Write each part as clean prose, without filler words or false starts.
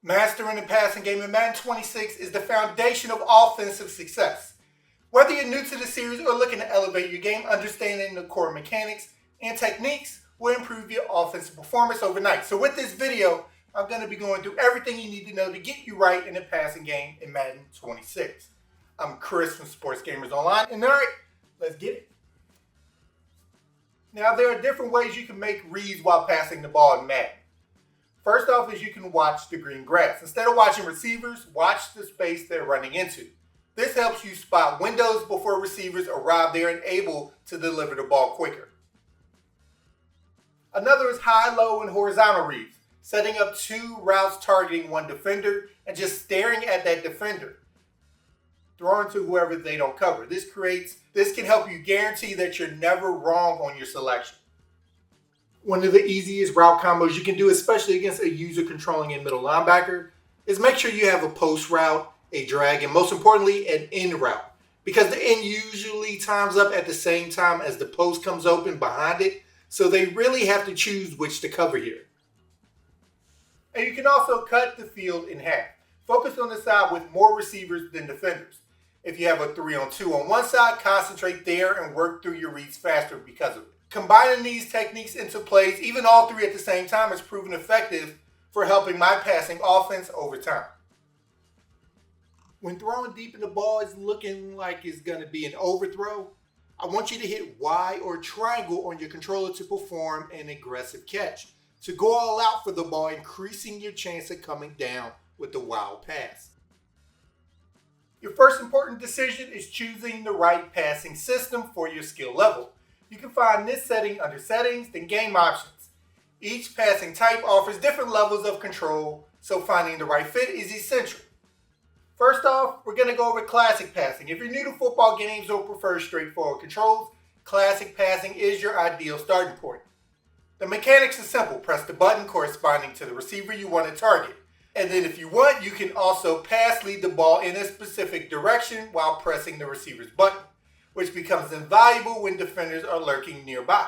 Mastering the passing game in Madden 26 is the foundation of offensive success. Whether you're new to the series or looking to elevate your game, understanding the core mechanics and techniques will improve your offensive performance overnight. So with this video, I'm going to be going through everything you need to know to get you right in the passing game in Madden 26. I'm Chris from Sports Gamers Online, and alright, let's get it. Now there are different ways you can make reads while passing the ball in Madden. First off is you can watch the green grass. Instead of watching receivers, watch the space they're running into. This helps you spot windows before receivers arrive there and able to deliver the ball quicker. Another is high, low, and horizontal reads, setting up two routes targeting one defender and just staring at that defender, throwing to whoever they don't cover. This can help you guarantee that you're never wrong on your selection. One of the easiest route combos you can do, especially against a user controlling a middle linebacker, is make sure you have a post route, a drag, and most importantly, an in route. Because the in usually times up at the same time as the post comes open behind it, so they really have to choose which to cover here. And you can also cut the field in half. Focus on the side with more receivers than defenders. If you have a 3-on-2 on one side, concentrate there and work through your reads faster because of it. Combining these techniques into plays, even all three at the same time, has proven effective for helping my passing offense over time. When throwing deep and the ball is looking like it's going to be an overthrow, I want you to hit Y or triangle on your controller to perform an aggressive catch. To go all out for the ball, increasing your chance of coming down with the wild pass. Your first important decision is choosing the right passing system for your skill level. You can find this setting under Settings, then Game Options. Each passing type offers different levels of control, so finding the right fit is essential. First off, we're going to go over classic passing. If you're new to football games or prefer straightforward controls, classic passing is your ideal starting point. The mechanics are simple. Press the button corresponding to the receiver you want to target. And then if you want, you can also pass lead the ball in a specific direction while pressing the receiver's button, which becomes invaluable when defenders are lurking nearby.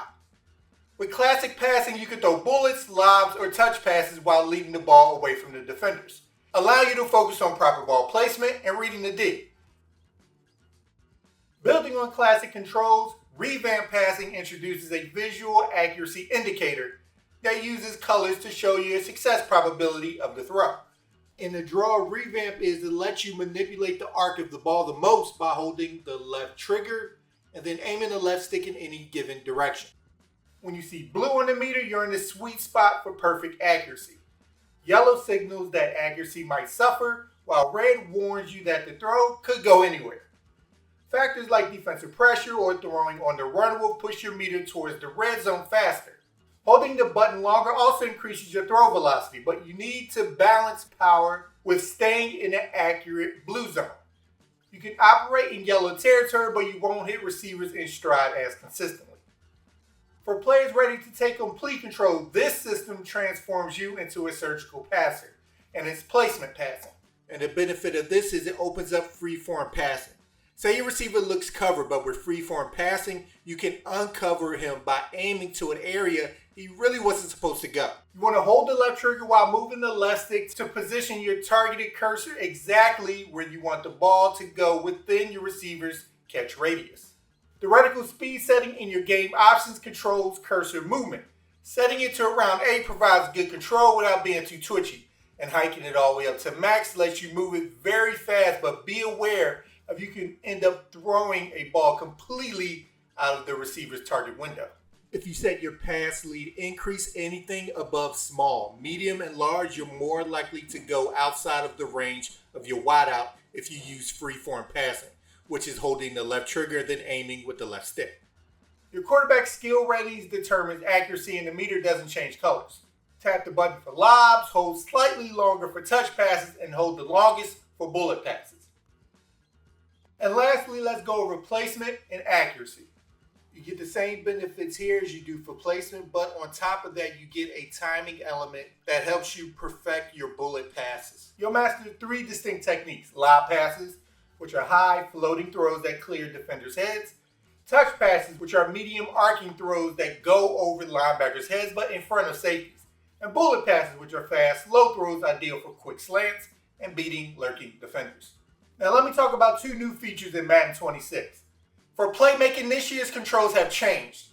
With classic passing, you can throw bullets, lobs, or touch passes while leading the ball away from the defenders, allow you to focus on proper ball placement and reading the D. Building on classic controls, revamped passing introduces a visual accuracy indicator that uses colors to show you a success probability of the throw. And the draw revamp is to let you manipulate the arc of the ball the most by holding the left trigger and then aiming the left stick in any given direction. When you see blue on the meter, you're in the sweet spot for perfect accuracy. Yellow signals that accuracy might suffer, while red warns you that the throw could go anywhere. Factors like defensive pressure or throwing on the run will push your meter towards the red zone faster. Holding the button longer also increases your throw velocity, but you need to balance power with staying in the accurate blue zone. You can operate in yellow territory, but you won't hit receivers in stride as consistently. For players ready to take complete control, this system transforms you into a surgical passer, and it's placement passing. And the benefit of this is it opens up free-form passing. Say your receiver looks covered, but with free-form passing, you can uncover him by aiming to an area he really wasn't supposed to go. You want to hold the left trigger while moving the left stick to position your targeted cursor exactly where you want the ball to go within your receiver's catch radius. The reticle speed setting in your game options controls cursor movement. Setting it to around 8 provides good control without being too twitchy, and hiking it all the way up to max lets you move it very fast, but be aware of you can end up throwing a ball completely out of the receiver's target window. If you set your pass lead increase anything above small, medium, and large, you're more likely to go outside of the range of your wideout if you use free-form passing, which is holding the left trigger then aiming with the left stick. Your quarterback skill ratings determines accuracy and the meter doesn't change colors. Tap the button for lobs, hold slightly longer for touch passes, and hold the longest for bullet passes. And lastly, let's go over placement and accuracy. You get the same benefits here as you do for placement, but on top of that, you get a timing element that helps you perfect your bullet passes. You'll master 3 distinct techniques: lob passes, which are high floating throws that clear defenders' heads; touch passes, which are medium arcing throws that go over linebackers' heads but in front of safeties. and bullet passes, which are fast, slow throws ideal for quick slants and beating lurking defenders. Now let me talk about two new features in Madden 26. For playmaking this year's controls have changed.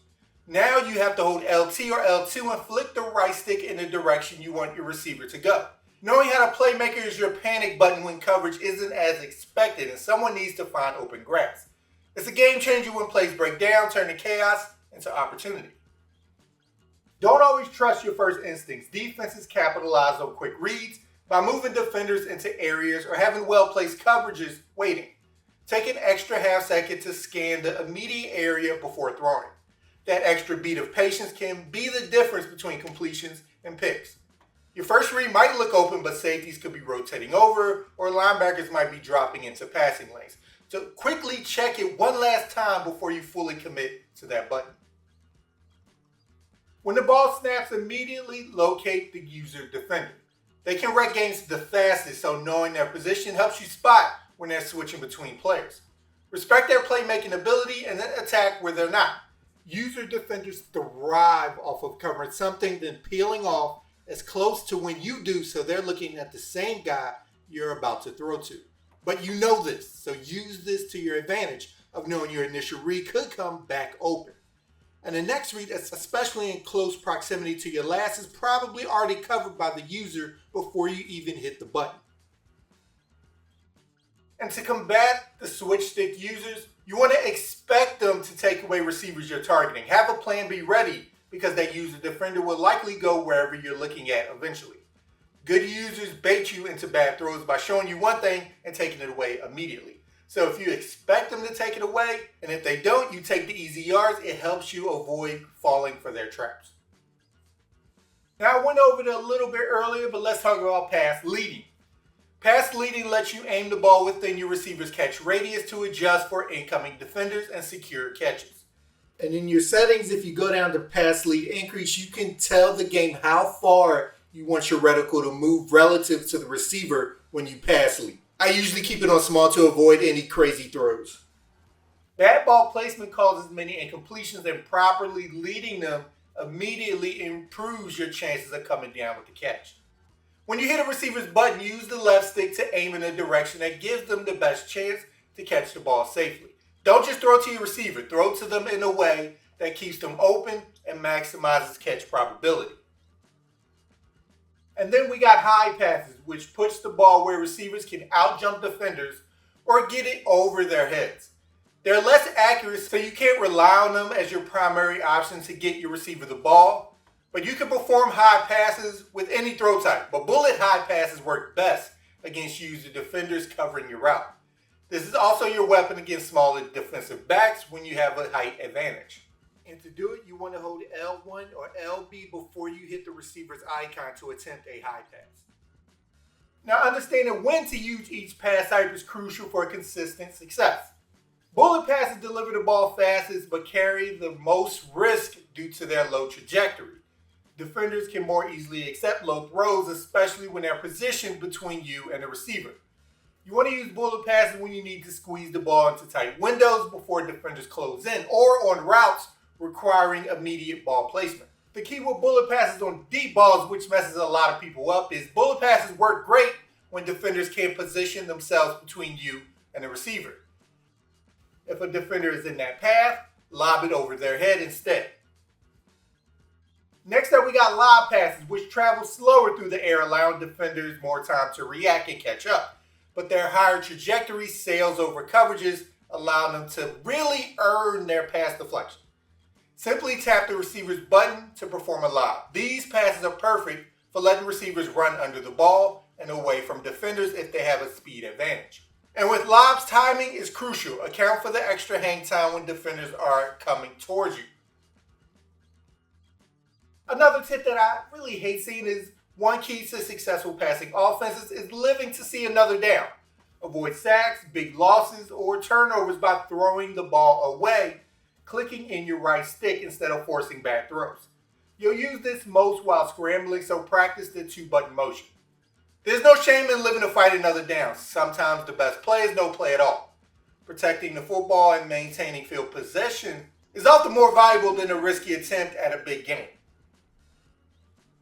Now you have to hold LT or L2 and flick the right stick in the direction you want your receiver to go. Knowing how to playmaker is your panic button when coverage isn't as expected and someone needs to find open grass. It's a game changer when plays break down, turning chaos into opportunity. Don't always trust your first instincts. Defenses capitalize on quick reads by moving defenders into areas or having well-placed coverages waiting. Take an extra half second to scan the immediate area before throwing. That extra beat of patience can be the difference between completions and picks. Your first read might look open, but safeties could be rotating over or linebackers might be dropping into passing lanes. So quickly check it one last time before you fully commit to that button. When the ball snaps, immediately locate the user defender. They can wreck games the fastest, so knowing their position helps you spot when they're switching between players. Respect their playmaking ability and then attack where they're not. User defenders thrive off of covering something, then peeling off as close to when you do so they're looking at the same guy you're about to throw to. But you know this, so use this to your advantage of knowing your initial read could come back open. And the next read, especially in close proximity to your last, is probably already covered by the user before you even hit the button. And to combat the switch stick users, you want to expect them to take away receivers you're targeting. Have a plan B ready because that user defender will likely go wherever you're looking at eventually. Good users bait you into bad throws by showing you one thing and taking it away immediately. So if you expect them to take it away, and if they don't, you take the easy yards, it helps you avoid falling for their traps. Now I went over it a little bit earlier, but let's talk about pass leading. Pass leading lets you aim the ball within your receiver's catch radius to adjust for incoming defenders and secure catches. And in your settings, if you go down to pass lead increase, you can tell the game how far you want your reticle to move relative to the receiver when you pass lead. I usually keep it on small to avoid any crazy throws. Bad ball placement causes many incompletions, and properly leading them immediately improves your chances of coming down with the catch. When you hit a receiver's button, use the left stick to aim in a direction that gives them the best chance to catch the ball safely. Don't just throw to your receiver. Throw to them in a way that keeps them open and maximizes catch probability. And then we got high passes, which puts the ball where receivers can outjump defenders or get it over their heads. They're less accurate, so you can't rely on them as your primary option to get your receiver the ball. But you can perform high passes with any throw type. But bullet high passes work best against user defenders covering your route. This is also your weapon against smaller defensive backs when you have a height advantage. And to do it, you want to hold L1 or LB before you hit the receiver's icon to attempt a high pass. Now, understanding when to use each pass type is crucial for consistent success. Bullet passes deliver the ball fastest but carry the most risk due to their low trajectory. Defenders can more easily accept low throws, especially when they're positioned between you and the receiver. You want to use bullet passes when you need to squeeze the ball into tight windows before defenders close in, or on routes requiring immediate ball placement. The key with bullet passes on deep balls, which messes a lot of people up, is bullet passes work great when defenders can't position themselves between you and the receiver. If a defender is in that path, lob it over their head instead. Next up, we got lob passes, which travel slower through the air, allowing defenders more time to react and catch up. But their higher trajectory sails over coverages, allowing them to really earn their pass deflection. Simply tap the receiver's button to perform a lob. These passes are perfect for letting receivers run under the ball and away from defenders if they have a speed advantage. And with lobs, timing is crucial. Account for the extra hang time when defenders are coming towards you. Another tip that I really hate seeing is one key to successful passing offenses is living to see another down. Avoid sacks, big losses, or turnovers by throwing the ball away, clicking in your right stick instead of forcing bad throws. You'll use this most while scrambling, so practice the 2-button motion. There's no shame in living to fight another down. Sometimes the best play is no play at all. Protecting the football and maintaining field possession is often more valuable than a risky attempt at a big game.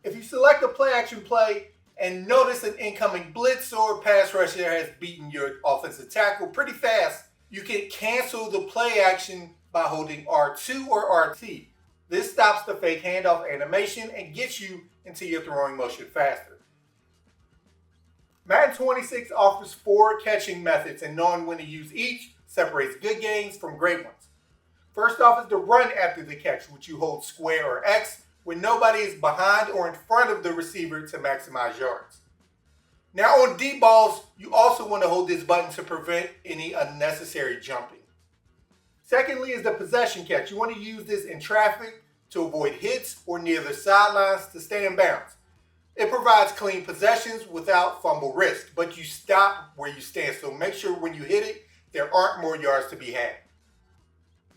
If you select a play-action play and notice an incoming blitz or pass rusher has beaten your offensive tackle pretty fast, you can cancel the play action by holding R2 or RT. This stops the fake handoff animation and gets you into your throwing motion faster. Madden 26 offers 4 catching methods, and knowing when to use each separates good games from great ones. First off is the run after the catch, which you hold square or X when nobody is behind or in front of the receiver to maximize yards. Now on deep balls, you also want to hold this button to prevent any unnecessary jumping. Secondly is the possession catch. You want to use this in traffic to avoid hits or near the sidelines to stay in bounds. It provides clean possessions without fumble risk, but you stop where you stand, so make sure when you hit it, there aren't more yards to be had.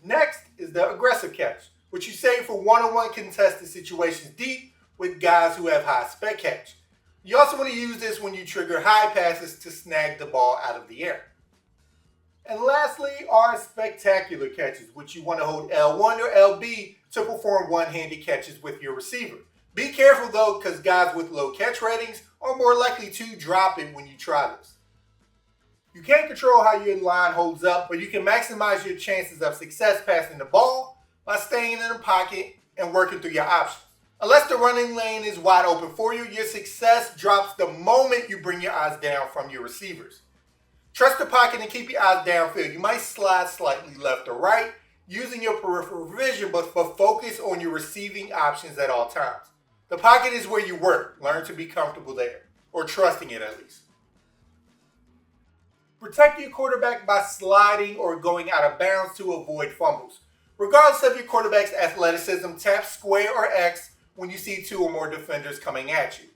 Next is the aggressive catch, which you save for one-on-one contested situations deep with guys who have high spec catch. You also want to use this when you trigger high passes to snag the ball out of the air. And lastly are spectacular catches, which you want to hold L1 or LB to perform one-handed catches with your receiver. Be careful though, because guys with low catch ratings are more likely to drop it when you try this. You can't control how your line holds up, but you can maximize your chances of success passing the ball by staying in the pocket and working through your options. Unless the running lane is wide open for you, your success drops the moment you bring your eyes down from your receivers. Trust the pocket and keep your eyes downfield. You might slide slightly left or right using your peripheral vision, but focus on your receiving options at all times. The pocket is where you work. Learn to be comfortable there, or trusting it at least. Protect your quarterback by sliding or going out of bounds to avoid fumbles. Regardless of your quarterback's athleticism, tap square or X when you see 2 or more defenders coming at you.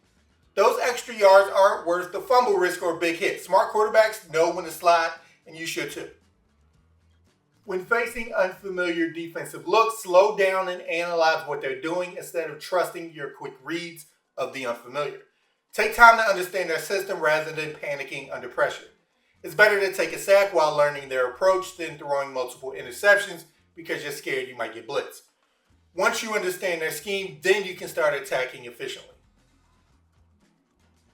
Those extra yards aren't worth the fumble risk or big hit. Smart quarterbacks know when to slide, and you should too. When facing unfamiliar defensive looks, slow down and analyze what they're doing instead of trusting your quick reads of the unfamiliar. Take time to understand their system rather than panicking under pressure. It's better to take a sack while learning their approach than throwing multiple interceptions because you're scared you might get blitzed. Once you understand their scheme, then you can start attacking efficiently.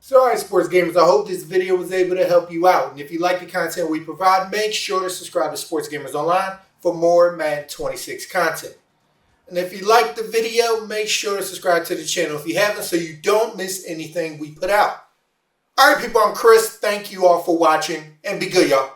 So alright sports gamers, I hope this video was able to help you out. And if you like the content we provide, make sure to subscribe to Sports Gamers Online for more Madden 26 content. And if you liked the video, make sure to subscribe to the channel if you haven't so you don't miss anything we put out. Alright people, I'm Chris. Thank you all for watching and be good y'all.